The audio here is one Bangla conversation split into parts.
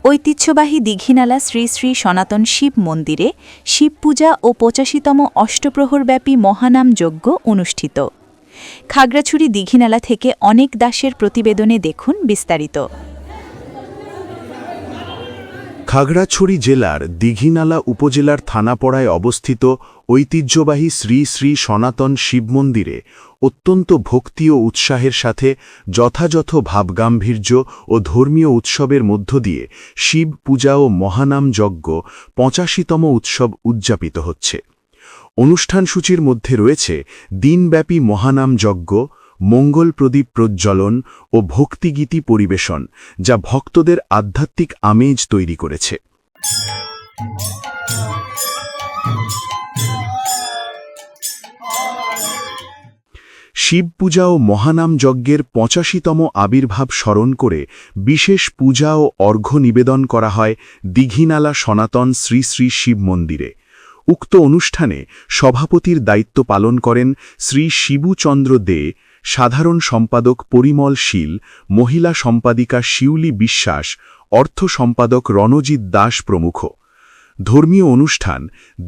ঐতিহ্যবাহী দীঘিনালা শ্রী শ্রী সনাতন শিব মন্দিরে শিব পূজা ও ৮৫তম অষ্টপ্রহরব্যাপী মহানাম যজ্ঞ অনুষ্ঠিত। খাগড়াছড়ি দীঘিনালা থেকে অনেক দাসের প্রতিবেদনে দেখুন বিস্তারিত। খাগড়াছড়ি জেলার দীঘিনালা উপজেলার থানাপাড়ায় অবস্থিত ঐতিহ্যবাহী শ্রী শ্রী সনাতন শিব মন্দিরে অত্যন্ত ভক্তি ও উৎসাহের সাথে যথাযথ ভাবগাম্ভীর্য ও ধর্মীয় উৎসবের মধ্য দিয়ে শিব পূজা ও মহানাম যজ্ঞ ৮৫তম উৎসব উদযাপিত হচ্ছে। অনুষ্ঠানসূচির মধ্যে রয়েছে দিনব্যাপী মহানাম যজ্ঞ, মঙ্গল প্রদীপ প্রজ্জ্বলন ও ভক্তিগীতি পরিবেশন, যা ভক্তদের আধ্যাত্মিক আমেজ তৈরি করেছে। শিব পূজা ও মহানাম যজ্ঞের ৮৫তম আবির্ভাব স্মরণ করে বিশেষ পূজা ও অর্ঘ্য নিবেদন করা হয় দীঘিনালা সনাতন শ্রী শ্রী শিব মন্দিরে। উক্ত অনুষ্ঠানে সভাপতির দায়িত্ব পালন করেন শ্রী শিবুচন্দ্র দে, সাধারণ সম্পাদক পরিমল শীল, মহিলা সম্পাদিকা শিউলি বিশ্বাস, অর্থ সম্পাদক রণজিৎ দাস প্রমুখ। ধর্মীয় অনুষ্ঠান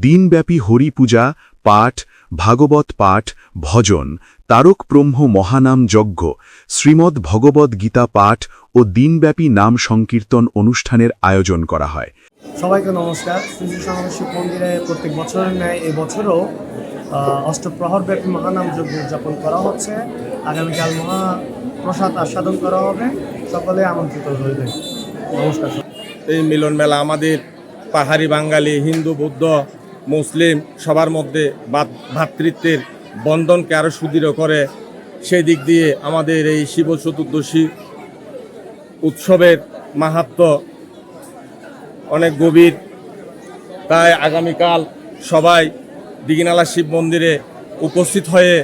দিনব্যাপী হরি পূজা, পাঠ, ভাগবত পাঠ, ভজন, তারক ব্রহ্ম মহানাম যজ্ঞ, শ্রীমদ্ ভগবদ গীতা পাঠ ও দিনব্যাপী নাম সংকীর্তন অনুষ্ঠানের আয়োজন করা হয়। সবাইকে নমস্কার। শ্রী শ্রী সনাতন শিব মন্দিরে প্রত্যেক বছরের ন্যায় এবছরও অষ্টপ্রহরব্যাপী মহানাম যজ্ঞ উদযাপন করা হচ্ছে। আগামীকাল মহাপ্রসাদ আস্বাদন করা হবে। সকলে আমন্ত্রিত রইলেন। নমস্কার। এই মিলন মেলা আমাদের পাহাড়ি বাঙালি, হিন্দু, বৌদ্ধ, মুসলিম সবার মধ্যে ভ্রাতৃত্বের বন্ধনকে আরও সুদৃঢ় করে। সেই দিক দিয়ে আমাদের এই শিব চতুর্দশী উৎসবের মাহাত্ম্য অনেক গভীর। তাই আগামীকাল সবাই দীঘিনালা শিব মন্দিরে উপস্থিত হয়ে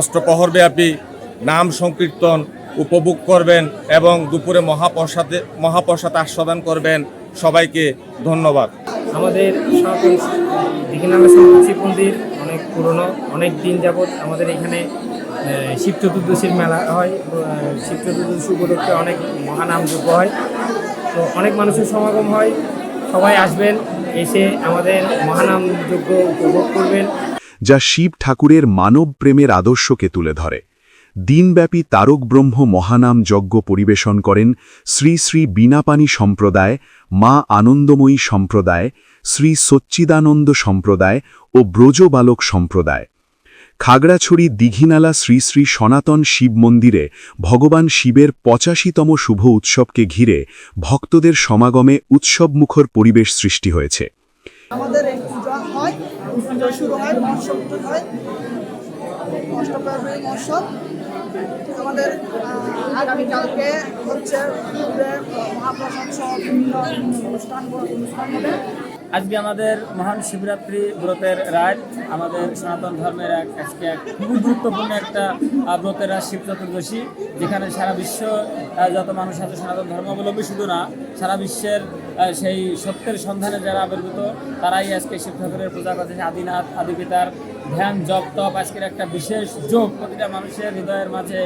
অষ্টপ্রহরব্যাপী নাম সংকীর্তন উপভোগ করবেন এবং দুপুরে মহাপ্রসাদ আস্বাদন করবেন। সবাইকে ধন্যবাদ। আমাদের সনাতন দীঘিনালা সনাতন শিব মন্দির অনেক পুরনো, অনেক দিন যাবৎ আমাদের এখানে শিব চতুর্দশীর মেলা হয়। শিব চতুর্দশী উপলক্ষে অনেক মহানাম যজ্ঞ হয়, তো অনেক মানুষের সমাগম হয়। সবাই আসবেন, এসে আমাদের মহানাম যজ্ঞ উপভোগ করবেন, যা শিব ঠাকুরের মানব প্রেমের আদর্শকে তুলে ধরে। দিনব্যাপী তারক ব্রহ্ম মহানাম যজ্ঞ পরিবেশন করেন শ্রী শ্রী বীণাপাণি সম্প্রদায়, মা আনন্দময়ী সম্প্রদায়, শ্রী সচ্চিদানন্দ সম্প্রদায় ও ব্রজবালক সম্প্রদায়। খাগড়াছড়ি দীঘিনালা শ্রী শ্রী সনাতন শিব মন্দিরে ভগবান শিবের ৮৫তম শুভ উৎসবকে ঘিরে ভক্তদের সমাগমে উৎসবমুখর পরিবেশ সৃষ্টি হয়েছে। আমাদের এই পূজা হয়, পূজা শুরু হয়, মহোৎসব হয়, অষ্টপ্রহরী মহোৎসব। আমাদের আগামীকালকে হচ্ছে মহাপ্রসাদ সহ বিভিন্ন অনুষ্ঠান হবে। আজকে আমাদের মহান শিবরাত্রি ব্রতের রাত। আমাদের সনাতন ধর্মের আজকে খুবই গুরুত্বপূর্ণ একটা ব্রতের রাত শিব চতুর্দশী, যেখানে সারা বিশ্ব যত মানুষ আছে সনাতন ধর্মাবলম্বী শুধু না, সারা বিশ্বের সেই সত্যের সন্ধানে যারা আবির্ভূত তারাই আজকে শিব ঠাকুরের পূজা করতেছে। আদিনাথ আদিপিতার ধ্যান জপ তপ আজকের একটা বিশেষ যোগ প্রতিটা মানুষের হৃদয়ের মাঝে।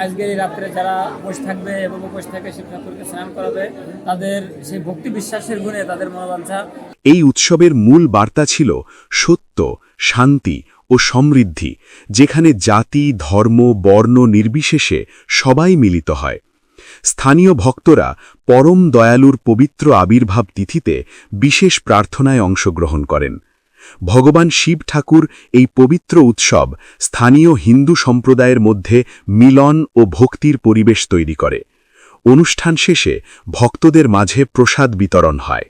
আজকের এই রাত্রে যারা উপোস থাকবে এবং উপোস থেকে শিব ঠাকুরকে স্নান করাবে, তাদের সেই ভক্তি বিশ্বাসের গুণে তাদের মনোবাঞ্ছা। এই উৎসবের মূল বার্তা ছিল সত্য, শান্তি ও সমৃদ্ধি, যেখানে জাতি, ধর্ম, বর্ণ নির্বিশেষে সবাই মিলিত হয়। স্থানীয় ভক্তরা পরম দয়ালুর পবিত্র আবির্ভাব তিথিতে বিশেষ প্রার্থনায় অংশগ্রহণ করেন। ভগবান শিব ঠাকুর এই পবিত্র উৎসব স্থানীয় হিন্দু সম্প্রদায়ের মধ্যে মিলন ও ভক্তির পরিবেশ তৈরি করে। অনুষ্ঠান শেষে ভক্তদের মাঝে প্রসাদ বিতরণ হয়।